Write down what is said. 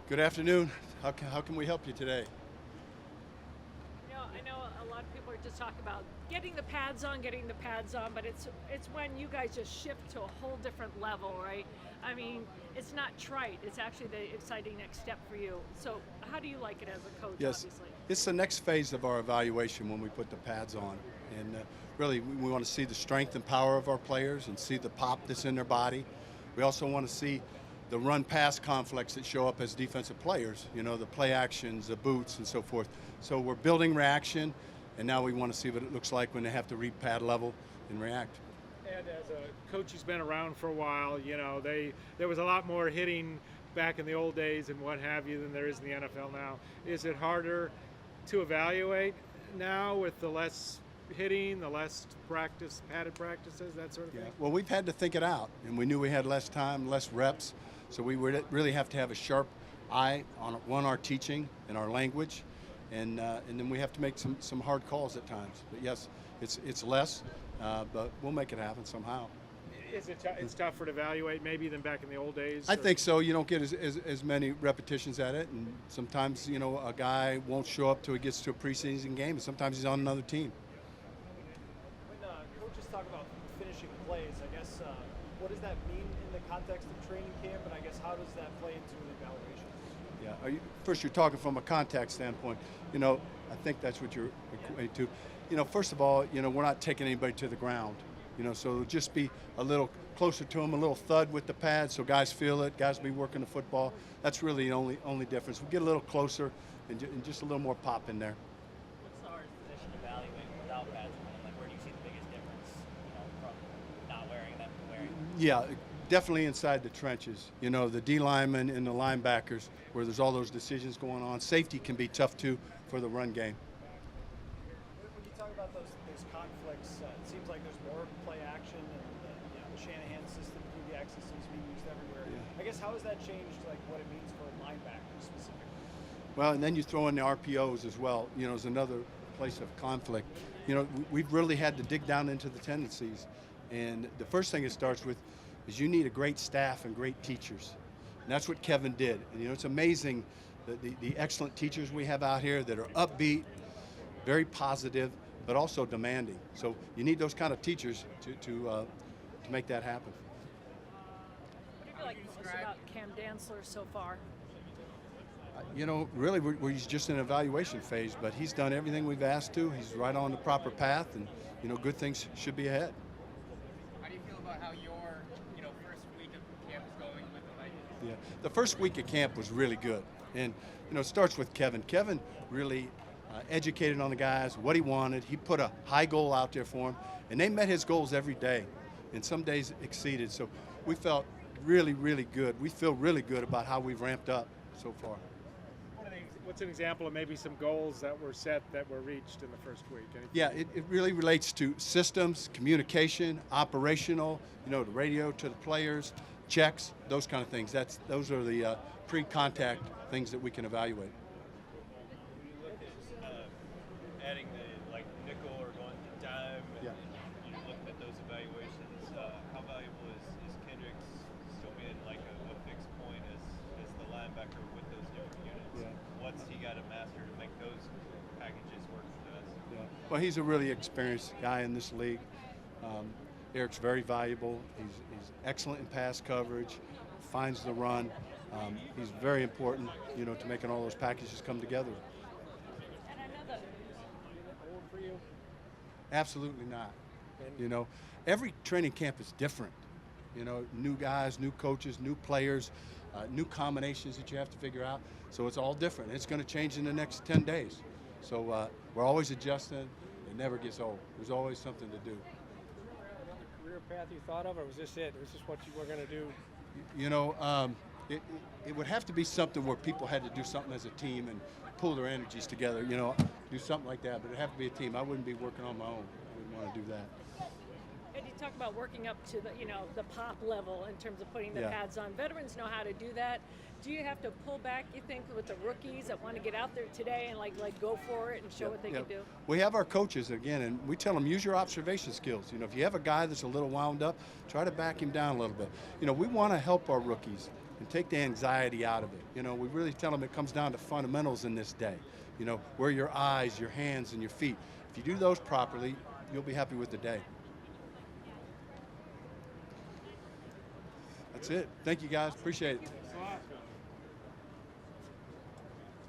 Good afternoon. How can we help you today? I know a lot of people are just talking about getting the pads on, but it's when you guys just shift to a whole different level, right? I mean, it's not trite. It's actually the exciting next step for you. So, how do you like it as a coach? Yes, Obviously. it's the next phase of our evaluation when we put the pads on. And really, we want to see the strength and power of our players and see the pop that's in their body. We also want to see the run pass conflicts that show up as defensive players, the play actions, the boots, and so forth. So we're building reaction, and now we want to see what it looks like when they have to read pad level and react. And as a coach who's been around for a while, there was a lot more hitting back in the old days and what have you than there is in the NFL now. Is it harder to evaluate now with the less hitting, the less padded practices, that sort of Yeah. thing? Well, we've had to think it out, and we knew we had less time, less reps, so we would really have to have a sharp eye on our teaching and our language, and then we have to make some hard calls at times. But yes, it's less, but we'll make it happen somehow. It's tougher to evaluate maybe than back in the old days? I think so. You don't get as many repetitions at it, and sometimes a guy won't show up till he gets to a preseason game, and sometimes he's on another team. When coaches talk about finishing plays, I guess what does that mean in the context of training camp, and I guess how does that play into an evaluation? Yeah. First, you're talking from a contact standpoint. I think that's what you're equating to. First of all, we're not taking anybody to the ground. So it'll just be a little closer to them, a little thud with the pad, so guys feel it. Guys will be working the football. That's really the only difference. We get a little closer and just a little more pop in there. What's the hardest position to evaluate without pads on? Like, where do you see the biggest difference, from not wearing them to wearing them? Yeah, definitely inside the trenches. The D linemen and the linebackers, where there's all those decisions going on. Safety can be tough too for the run game. When you talk about those conflicts, it seems like there's more play action, and the Shanahan system, PBX systems being used everywhere. Yeah. I guess how has that changed, like what it means for linebackers specifically? Well, and then you throw in the RPOs as well. Is another place of conflict. We've really had to dig down into the tendencies, and the first thing it starts with is you need a great staff and great teachers, and that's what Kevin did. And it's amazing the excellent teachers we have out here that are upbeat, very positive, but also demanding. So you need those kind of teachers to make that happen. What do you feel like most about Cam Dantzler so far? Really, we're just in an evaluation phase, but he's done everything we've asked to. He's right on the proper path, and good things should be ahead. How do you feel about how your first week of camp is going with the Vikings? Yeah, the first week of camp was really good, and it starts with Kevin. Kevin really educated on the guys what he wanted. He put a high goal out there for them, and they met his goals every day, and some days exceeded. So we felt really, really good. We feel really good about how we've ramped up so far. What's an example of maybe some goals that were set that were reached in the first week? Anything? Yeah, it really relates to systems, communication, operational, the radio to the players, checks, those kind of things. Those are the pre-contact things that we can evaluate. When you look at adding the nickel or going to dime, Yeah. and you're looking at those evaluations, how valuable is Kendricks still being a fixed point as the linebacker with those different units? Yeah. What's he got to master to make those packages work the best? Yeah. Well, he's a really experienced guy in this league. Eric's very valuable. He's excellent in pass coverage, finds the run. He's very important, to making all those packages come together. And I know that Old for you? Absolutely not. Every training camp is different. New guys, new coaches, new players, new combinations that you have to figure out. So it's all different. It's going to change in the next 10 days. So we're always adjusting. It never gets old. There's always something to do. Another career path you thought of, or was this it? Was this what you were going to do? It would have to be something where people had to do something as a team and pull their energies together, do something like that. But it'd have to be a team. I wouldn't be working on my own. I wouldn't want to do that. And you talk about working up to the pop level in terms of putting the Yeah. pads on. Veterans know how to do that. Do you have to pull back, you think, with the rookies that want to get out there today and like go for it and show what they can do? We have our coaches again, and we tell them use your observation skills. If you have a guy that's a little wound up, try to back him down a little bit. We want to help our rookies. and take the anxiety out of it. You know, we really tell them it comes down to fundamentals in this day. You know, where your eyes, your hands, and your feet. If you do those properly, you'll be happy with the day. That's it. Thank you, guys. Appreciate it.